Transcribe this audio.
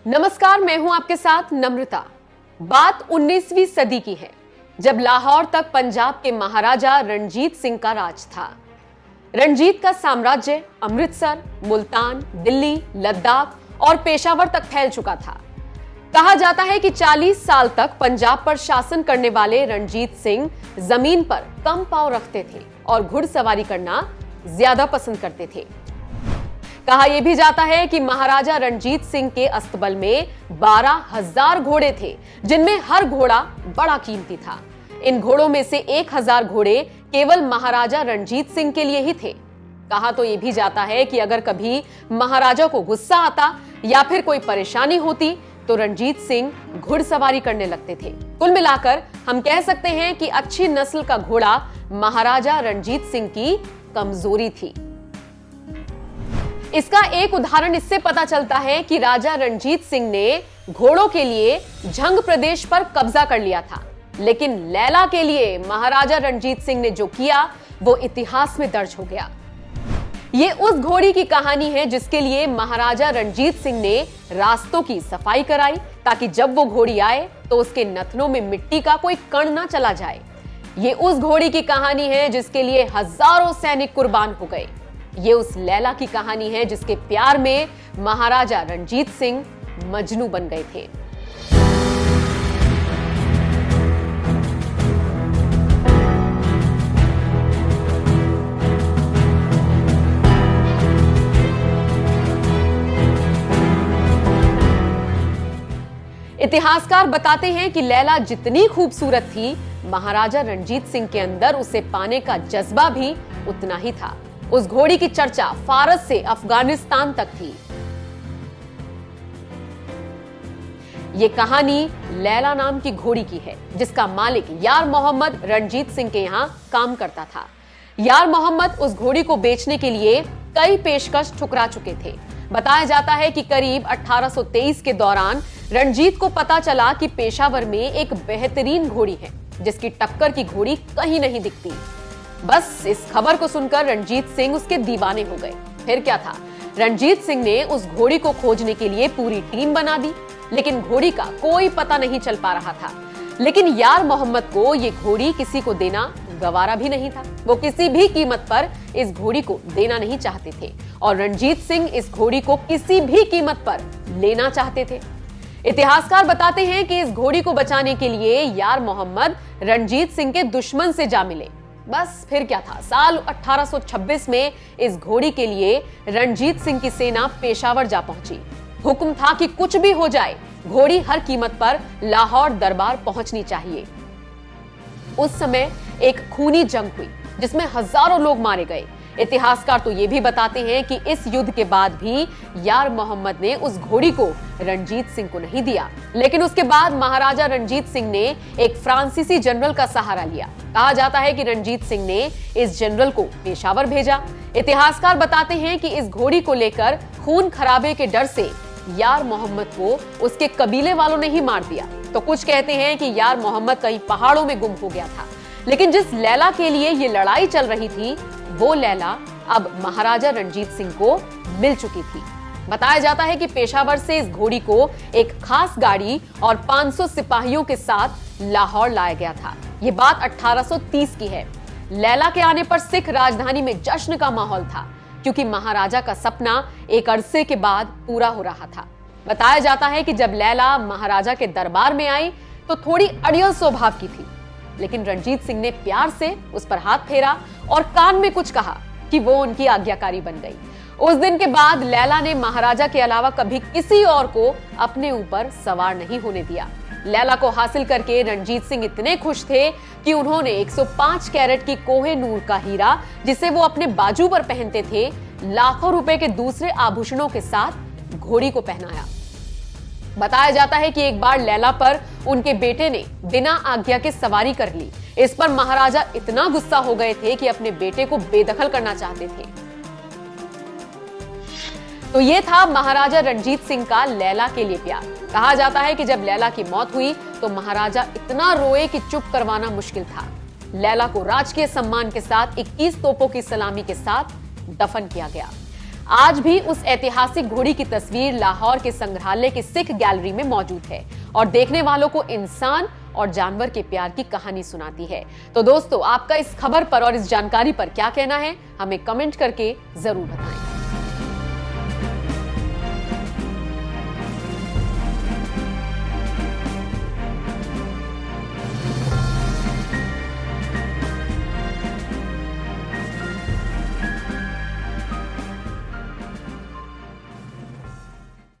नमस्कार, मैं हूं आपके साथ नम्रता। बात 19वीं सदी की है, जब लाहौर तक पंजाब के महाराजा रणजीत सिंह का राज था। रणजीत का साम्राज्य अमृतसर, मुल्तान, दिल्ली, लद्दाख और पेशावर तक फैल चुका था। कहा जाता है कि 40 साल तक पंजाब पर शासन करने वाले रणजीत सिंह जमीन पर कम पांव रखते थे और घुड़सवारी करना ज्यादा पसंद करते थे। कहा यह भी जाता है कि महाराजा रणजीत सिंह के अस्तबल में 12,000 घोड़े थे, जिनमें हर घोड़ा बड़ा कीमती था। इन घोड़ों में से 1,000 घोड़े केवल महाराजा रणजीत सिंह के लिए ही थे। कहा तो यह भी जाता है कि अगर कभी महाराजा को गुस्सा आता या फिर कोई परेशानी होती तो रणजीत सिंह घुड़सवारी करने लगते थे। कुल मिलाकर हम कह सकते हैं कि अच्छी नस्ल का घोड़ा महाराजा रणजीत सिंह की कमजोरी थी। इसका एक उदाहरण इससे पता चलता है कि राजा रणजीत सिंह ने घोड़ों के लिए झंग प्रदेश पर कब्जा कर लिया था, लेकिन लैला के लिए महाराजा रणजीत सिंह ने जो किया वो इतिहास में दर्ज हो गया। ये उस घोड़ी की कहानी है जिसके लिए महाराजा रणजीत सिंह ने रास्तों की सफाई कराई, ताकि जब वो घोड़ी आए तो उसके नथनों में मिट्टी का कोई कण ना चला जाए। ये उस घोड़ी की कहानी है जिसके लिए हजारों सैनिक कुर्बान हो गए। ये उस लैला की कहानी है जिसके प्यार में महाराजा रणजीत सिंह मजनू बन गए थे। इतिहासकार बताते हैं कि लैला जितनी खूबसूरत थी, महाराजा रणजीत सिंह के अंदर उसे पाने का जज्बा भी उतना ही था। उस घोड़ी की चर्चा फारस से अफगानिस्तान तक थी। ये कहानी लैला नाम की घोड़ी की है, जिसका मालिक यार मोहम्मद रणजीत सिंह के यहां काम करता था। यार मोहम्मद उस घोड़ी को बेचने के लिए कई पेशकश ठुकरा चुके थे। बताया जाता है कि करीब 1823 के दौरान रणजीत को पता चला कि पेशावर में एक बेहतरीन घोड़ी है, जिसकी टक्कर की घोड़ी कहीं नहीं दिखती। बस इस खबर को सुनकर रणजीत सिंह उसके दीवाने हो गए। फिर क्या था, रणजीत सिंह ने उस घोड़ी को खोजने के लिए पूरी टीम बना दी, लेकिन घोड़ी का कोई पता नहीं चल पा रहा था। लेकिन यार मोहम्मद को ये घोड़ी किसी को देना गवारा भी नहीं था। वो किसी भी कीमत पर इस घोड़ी को देना नहीं चाहते थे और रणजीत सिंह इस घोड़ी को किसी भी कीमत पर लेना चाहते थे। इतिहासकार बताते हैं कि इस घोड़ी को बचाने के लिए यार मोहम्मद रणजीत सिंह के दुश्मन से जा मिले। बस फिर क्या था, साल 1826 में इस घोड़ी के लिए रणजीत सिंह की सेना पेशावर जा पहुंची। हुक्म था कि कुछ भी हो जाए, घोड़ी हर कीमत पर लाहौर दरबार पहुंचनी चाहिए। उस समय एक खूनी जंग हुई जिसमें हजारों लोग मारे गए। इतिहासकार तो ये भी बताते हैं कि इस युद्ध के बाद भी यार मोहम्मद ने उस घोड़ी को रणजीत सिंह को नहीं दिया, लेकिन उसके बाद महाराजा रणजीत सिंह ने एक फ्रांसीसी जनरल का सहारा लिया। कहा जाता है कि रणजीत सिंह ने इस जनरल को पेशावर भेजा। इतिहासकार बताते हैं कि इस घोड़ी को लेकर खून खराबे के डर से यार मोहम्मद को उसके कबीले वालों ने ही मार दिया। तो कुछ कहते हैं कि यार मोहम्मद कहीं पहाड़ों में गुम हो गया था। लेकिन जिस लैला के लिए ये लड़ाई चल रही थी, वो लैला अब महाराजा रणजीत सिंह को मिल चुकी थी। बताया जाता है कि पेशावर से इस घोड़ी को एक खास गाड़ी और 500 सिपाहियों के साथ लाहौर लाया गया था। ये बात 1830 की है। लैला के आने पर सिख राजधानी में जश्न का माहौल था, क्योंकि महाराजा का सपना एक अरसे के बाद पूरा हो रहा था। बताया जाता है कि जब लैला महाराजा के दरबार में आई तो थोड़ी अड़ियल स्वभाव की थी, लेकिन रणजीत सिंह ने प्यार से उस पर हाथ फेरा और कान में कुछ कहा कि वो उनकी आज्ञाकारी बन गई। उस दिन के बाद लैला ने महाराजा के अलावा कभी किसी और को अपने ऊपर सवार नहीं होने दिया। लैला को हासिल करके रणजीत सिंह इतने खुश थे कि उन्होंने 105 कैरेट की कोहे-नूर का हीरा, जिसे वो अपने बाजू पर पहनते थे, लाखों रुपए के दूसरे आभूषणों के साथ घोड़ी को पहनाया। बताया जाता है कि एक बार लैला पर उनके बेटे ने बिना आज्ञा के सवारी कर ली। इस पर महाराजा इतना गुस्सा हो गए थे कि अपने बेटे को बेदखल करना चाहते थे। तो ये था महाराजा रणजीत सिंह का लैला के लिए प्यार। कहा जाता है कि जब लैला की मौत हुई तो महाराजा इतना रोए कि चुप करवाना मुश्किल था। लैला को राजकीय सम्मान के साथ 21 तोपों की सलामी के साथ दफन किया गया। आज भी उस ऐतिहासिक घोड़ी की तस्वीर लाहौर के संग्रहालय की सिख गैलरी में मौजूद है और देखने वालों को इंसान और जानवर के प्यार की कहानी सुनाती है। तो दोस्तों, आपका इस खबर पर और इस जानकारी पर क्या कहना है, हमें कमेंट करके जरूर बताएं।